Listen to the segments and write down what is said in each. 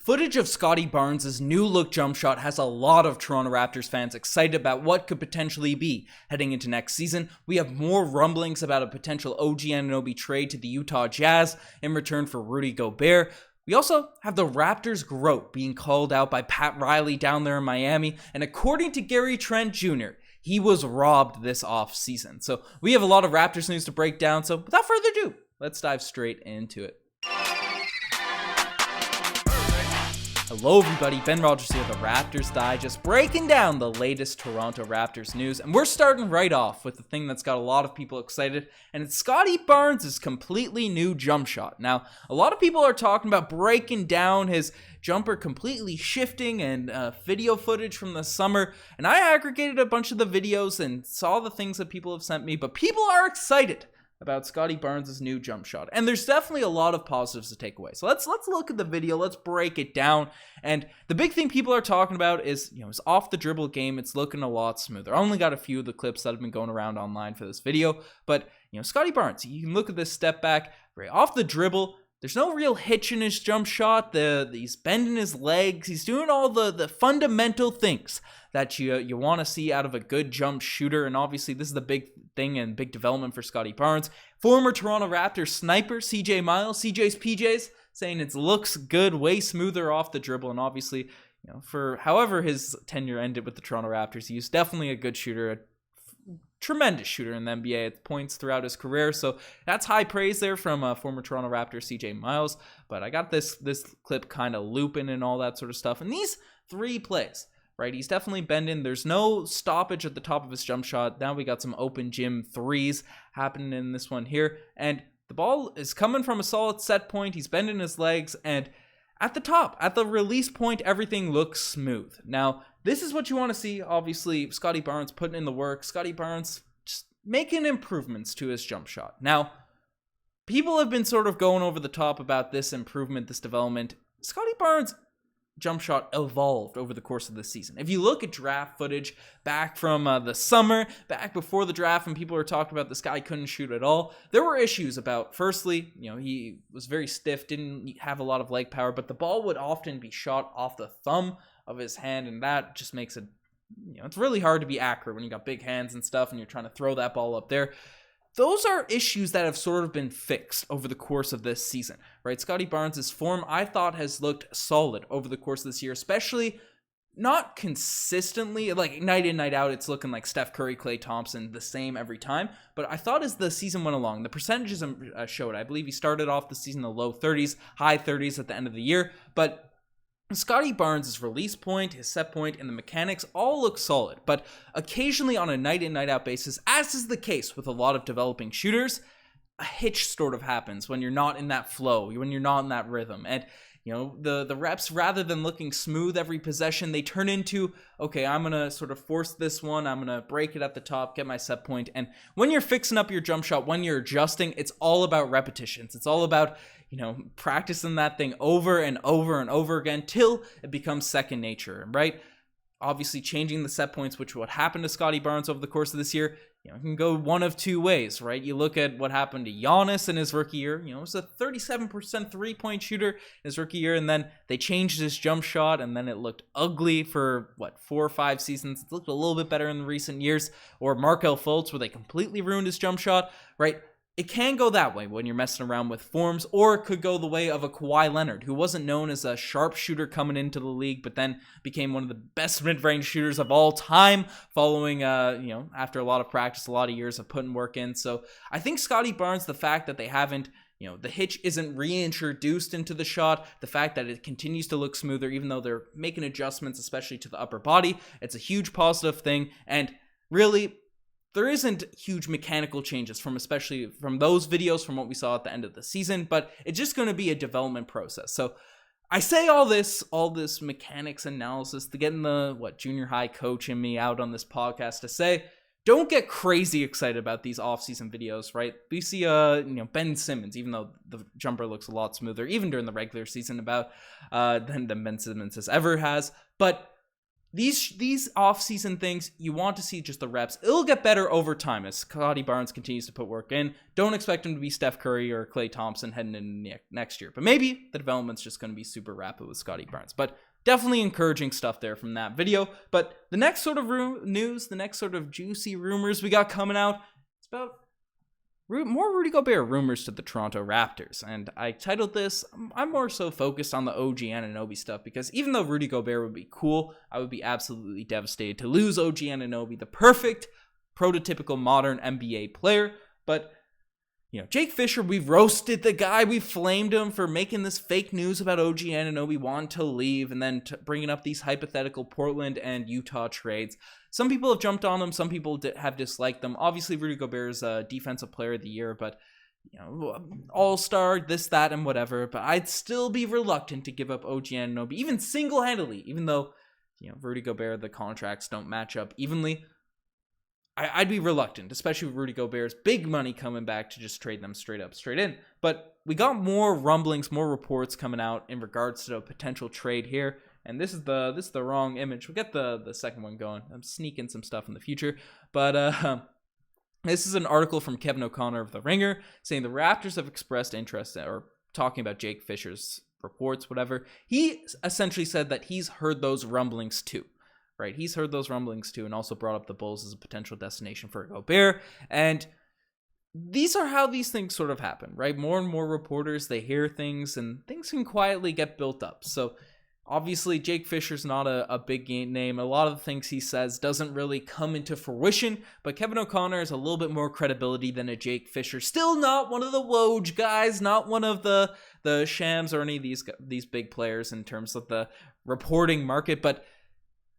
Footage of Scottie Barnes' new look jump shot has a lot of Toronto Raptors fans excited about what could potentially be heading into next season. We have more rumblings about a potential OG Anunoby trade to the Utah Jazz in return for Rudy Gobert. We also have the Raptors' GOAT being called out by Pat Riley down there in Miami, and according to Gary Trent Jr., he was robbed this offseason. So we have a lot of Raptors news to break down, so without further ado, let's dive straight into it. Hello everybody, Ben Rogers here, the Raptors Digest, breaking down the latest Toronto Raptors news, and we're starting right off with the thing that's got a lot of people excited, and it's Scottie Barnes' completely new jump shot. Now, a lot of people are talking about breaking down his jumper completely shifting and video footage from the summer, and I aggregated a bunch of the videos and saw the things that people have sent me, but people are excited about Scottie Barnes' new jump shot. And there's definitely a lot of positives to take away. So let's look at the video, let's break it down. And the big thing people are talking about is, his off the dribble game. It's looking a lot smoother. I only got a few of the clips that have been going around online for this video, but Scottie Barnes, you can look at this step back, right off the dribble. There's no real hitch in his jump shot. He's bending his legs. He's doing all the fundamental things that you want to see out of a good jump shooter. And obviously, this is the big thing and big development for Scottie Barnes. Former Toronto Raptors sniper CJ Miles, CJ's PJs, saying it looks good, way smoother off the dribble. And obviously, for however his tenure ended with the Toronto Raptors, he's definitely a good shooter, a tremendous shooter in the NBA at points throughout his career. So that's high praise there from former Toronto Raptor CJ Miles. But I got this clip kind of looping and all that sort of stuff. And these three plays, right? He's definitely bending. There's no stoppage at the top of his jump shot. Now we got some open gym threes happening in this one here. And the ball is coming from a solid set point. He's bending his legs. And at the top, at the release point, everything looks smooth. Now, this is what you want to see. Obviously, Scottie Barnes putting in the work. Scottie Barnes just making improvements to his jump shot. Now, people have been sort of going over the top about this improvement, this development. Scottie Barnes' jump shot evolved over the course of the season. If you look at draft footage back from the summer, back before the draft, when people were talking about this guy couldn't shoot at all, there were issues about, firstly, he was very stiff, didn't have a lot of leg power, but the ball would often be shot off the thumb of his hand, and that just makes it, it's really hard to be accurate when you got big hands and stuff and you're trying to throw that ball up there. Those are issues that have sort of been fixed over the course of this season, right? Scottie Barnes' form, I thought, has looked solid over the course of this year, especially not consistently, like night in, night out, it's looking like Steph Curry, Klay Thompson, the same every time. But I thought as the season went along, the percentages showed. I believe he started off the season in the low 30s, high 30s at the end of the year. But Scottie Barnes' release point, his set point, and the mechanics all look solid, but occasionally on a night in, night out basis, as is the case with a lot of developing shooters, a hitch sort of happens when you're not in that flow, when you're not in that rhythm. And the reps, rather than looking smooth every possession, they turn into, okay, I'm going to sort of force this one, I'm going to break it at the top, get my set point. And when you're fixing up your jump shot, when you're adjusting, it's all about repetitions. It's all about practicing that thing over and over and over again till it becomes second nature, right? Obviously, changing the set points, which what happened to Scottie Barnes over the course of this year, it can go one of two ways, right? You look at what happened to Giannis in his rookie year. It was a 37% three-point shooter in his rookie year, and then they changed his jump shot, and then it looked ugly for, 4 or 5 seasons. It looked a little bit better in the recent years. Or Markelle Fultz, where they completely ruined his jump shot, right? It can go that way when you're messing around with forms, or it could go the way of a Kawhi Leonard, who wasn't known as a sharp shooter coming into the league, but then became one of the best mid-range shooters of all time following, after a lot of practice, a lot of years of putting work in. So I think Scottie Barnes, the fact that they haven't, the hitch isn't reintroduced into the shot, the fact that it continues to look smoother, even though they're making adjustments, especially to the upper body, it's a huge positive thing. And really, there isn't huge mechanical changes especially from those videos from what we saw at the end of the season, but it's just going to be a development process. So I say all this mechanics analysis to get in the junior high coach in me out on this podcast to say, don't get crazy excited about these off-season videos, right? We see Ben Simmons, even though the jumper looks a lot smoother, even during the regular season than Ben Simmons ever has, but these off-season things, you want to see just the reps. It'll get better over time as Scottie Barnes continues to put work in. Don't expect him to be Steph Curry or Klay Thompson heading into next year. But maybe the development's just going to be super rapid with Scottie Barnes. But definitely encouraging stuff there from that video. But the next sort of news, the next sort of juicy rumors we got coming out, it's about more Rudy Gobert rumors to the Toronto Raptors. And I titled this, I'm more so focused on the OG Anunoby stuff, because even though Rudy Gobert would be cool, I would be absolutely devastated to lose OG Anunoby, the perfect prototypical modern NBA player. But Jake Fisher, we've roasted the guy, we flamed him for making this fake news about OG Anunoby wanting to leave and then bringing up these hypothetical Portland and Utah trades. Some people have jumped on them, some people have disliked them. Obviously, Rudy Gobert is a defensive player of the year, but all-star, this, that, and whatever. But I'd still be reluctant to give up OG Anunoby, even single-handedly, even though Rudy Gobert, the contracts don't match up evenly. I'd be reluctant, especially with Rudy Gobert's big money coming back, to just trade them straight up, straight in. But we got more rumblings, more reports coming out in regards to a potential trade here. And this is the wrong image. We'll get the second one going. I'm sneaking some stuff in the future. But this is an article from Kevin O'Connor of The Ringer saying the Raptors have expressed interest, or talking about Jake Fisher's reports, whatever. He essentially said that he's heard those rumblings too. Right, he's heard those rumblings too, and also brought up the Bulls as a potential destination for Gobert. And these are how these things sort of happen, right? More and more reporters, they hear things, and things can quietly get built up. So obviously, Jake Fisher's not a big name. A lot of the things he says doesn't really come into fruition, but Kevin O'Connor has a little bit more credibility than a Jake Fisher. Still not one of the Woj guys, not one of the Shams or any of these big players in terms of the reporting market, but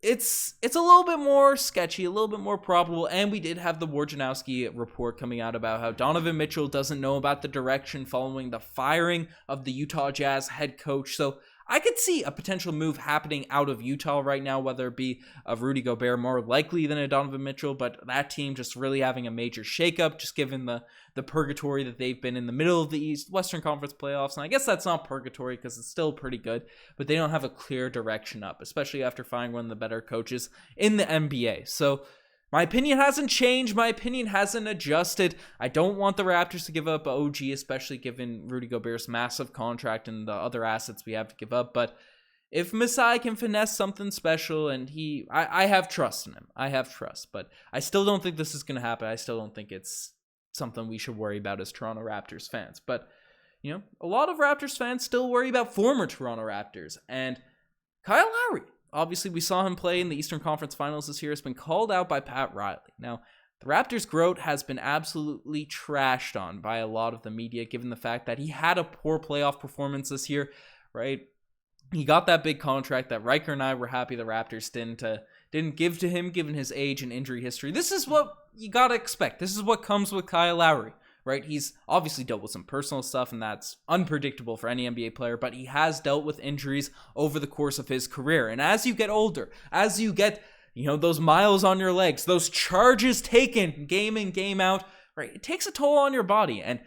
it's a little bit more sketchy, a little bit more probable, and we did have the Wojnarowski report coming out about how Donovan Mitchell doesn't know about the direction following the firing of the Utah Jazz head coach. So I could see a potential move happening out of Utah right now, whether it be of Rudy Gobert more likely than a Donovan Mitchell, but that team just really having a major shakeup, just given the purgatory that they've been in the middle of the Western Conference playoffs. And I guess that's not purgatory because it's still pretty good, but they don't have a clear direction up, especially after finding one of the better coaches in the NBA. So my opinion hasn't changed. My opinion hasn't adjusted. I don't want the Raptors to give up OG, especially given Rudy Gobert's massive contract and the other assets we have to give up. But if Masai can finesse something special, and I have trust in him. I have trust. But I still don't think this is going to happen. I still don't think it's something we should worry about as Toronto Raptors fans. But, a lot of Raptors fans still worry about former Toronto Raptors. And Kyle Lowry. Obviously, we saw him play in the Eastern Conference Finals this year. It's been called out by Pat Riley. Now, the Raptors' growth has been absolutely trashed on by a lot of the media, given the fact that he had a poor playoff performance this year, right? He got that big contract that Riker and I were happy the Raptors didn't give to him, given his age and injury history. This is what you got to expect. This is what comes with Kyle Lowry. Right, he's obviously dealt with some personal stuff, and that's unpredictable for any NBA player, but he has dealt with injuries over the course of his career. And as you get older, as you get, those miles on your legs, those charges taken game in, game out, right, it takes a toll on your body. And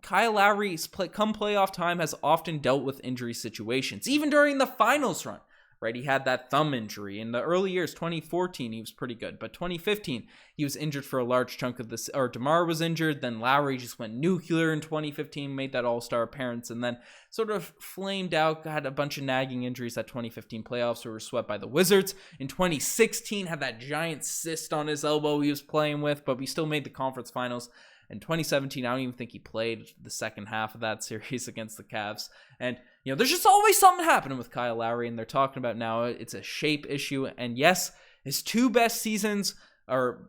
Kyle Lowry's come playoff time has often dealt with injury situations, even during the finals run. Right, he had that thumb injury in the early years. 2014, he was pretty good, but 2015, he was injured for a large chunk of this. Or DeMar was injured, then Lowry just went nuclear in 2015, made that All-Star appearance, and then sort of flamed out. Had a bunch of nagging injuries at 2015 playoffs, where were swept by the Wizards. In 2016, had that giant cyst on his elbow he was playing with, but we still made the conference finals. In 2017, I don't even think he played the second half of that series against the Cavs. And, there's just always something happening with Kyle Lowry, and they're talking about now it's a shape issue. And yes, his two best seasons are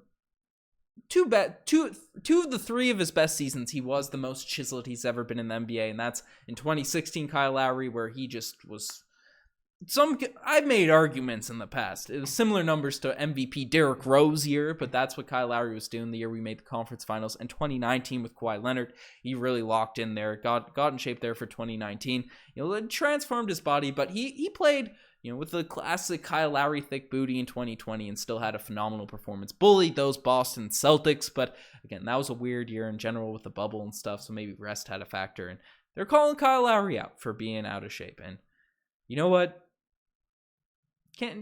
two of the three of his best seasons. He was the most chiseled he's ever been in the NBA, and that's in 2016 Kyle Lowry, where he just was I've made arguments in the past. It was similar numbers to MVP Derrick Rose year, but that's what Kyle Lowry was doing the year we made the conference finals. In 2019 with Kawhi Leonard, he really locked in there, got in shape there for 2019. It transformed his body, but he played, with the classic Kyle Lowry thick booty in 2020 and still had a phenomenal performance. Bullied those Boston Celtics, but again, that was a weird year in general with the bubble and stuff, so maybe rest had a factor. And they're calling Kyle Lowry out for being out of shape. And you know what?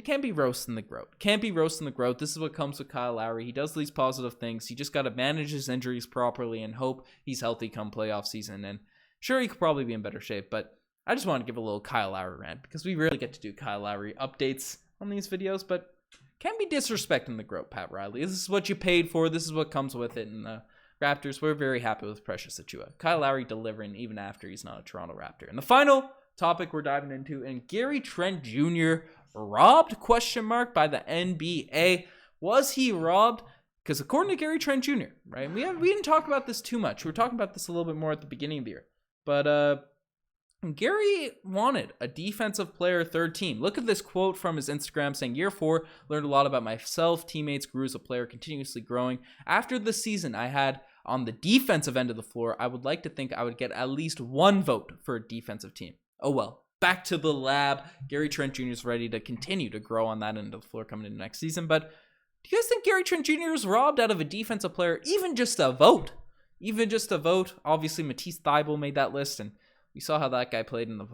can't be roasting the GOAT. Can't be roasting the GOAT. This is what comes with Kyle Lowry. He does these positive things. You just got to manage his injuries properly and hope he's healthy come playoff season. And sure, he could probably be in better shape, but I just want to give a little Kyle Lowry rant because we rarely get to do Kyle Lowry updates on these videos, but can't be disrespecting the GOAT, Pat Riley. This is what you paid for. This is what comes with it. And the Raptors, we're very happy with Precious Achiuwa. Kyle Lowry delivering even after he's not a Toronto Raptor. And the final topic we're diving into, and Gary Trent Jr. robbed, ? By the NBA. Was he robbed? Because according to Gary Trent Jr., right, we didn't talk about this too much. We were talking about this a little bit more at the beginning of the year. But Gary wanted a defensive player third team. Look at this quote from his Instagram saying, "Year 4, learned a lot about myself, teammates, grew as a player, continuously growing. After the season I had on the defensive end of the floor, I would like to think I would get at least one vote for a defensive team." Oh well, back to the lab. Gary Trent Jr. is ready to continue to grow on that end of the floor coming into next season. But do you guys think Gary Trent Jr. was robbed out of a defensive player? Even just a vote. Obviously, Matisse Thybulle made that list, and we saw how that guy played in the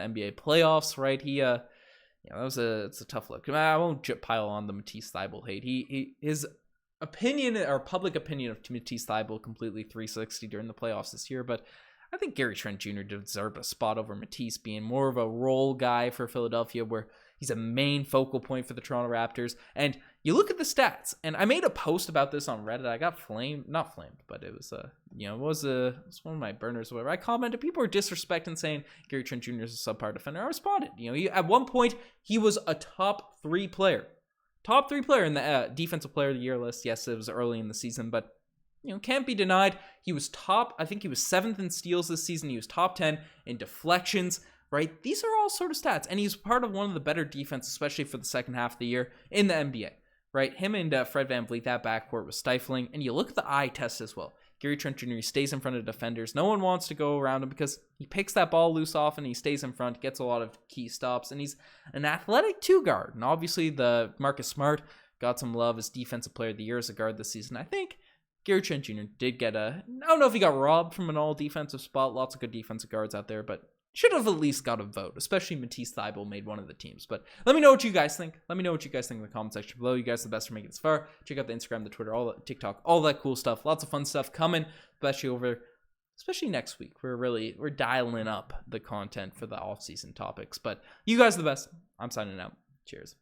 NBA playoffs, right? It's a tough look. I won't pile on the Matisse Thybulle hate. His opinion or public opinion of Matisse Thybulle completely 360 during the playoffs this year, but I think Gary Trent Jr. deserved a spot over Matisse, being more of a role guy for Philadelphia, where he's a main focal point for the Toronto Raptors. And you look at the stats, and I made a post about this on Reddit. I got not flamed, but it was it was one of my burners or whatever. I commented, people were disrespecting, saying Gary Trent Jr. is a subpar defender. I responded. At one point he was a top 3 player in the defensive player of the year list. Yes, it was early in the season, but can't be denied. He was top, I think he was 7th in steals this season. He was top 10 in deflections, right? These are all sort of stats. And he's part of one of the better defense, especially for the second half of the year in the NBA, right? Him and Fred VanVleet, that backcourt was stifling. And you look at the eye test as well. Gary Trent Jr. stays in front of defenders. No one wants to go around him because he picks that ball loose often. He stays in front, gets a lot of key stops, and he's an athletic 2-guard. And obviously the Marcus Smart got some love as defensive player of the year as a guard this season. I think Gary Trent Jr. did get I don't know if he got robbed from an all-defensive spot. Lots of good defensive guards out there, but should have at least got a vote, especially Matisse Thybulle made one of the teams. But let me know what you guys think. Let me know what you guys think in the comment section below. You guys are the best for making it this far. Check out the Instagram, the Twitter, all the TikTok, all that cool stuff. Lots of fun stuff coming, especially next week. We're dialing up the content for the off-season topics. But you guys are the best. I'm signing out. Cheers.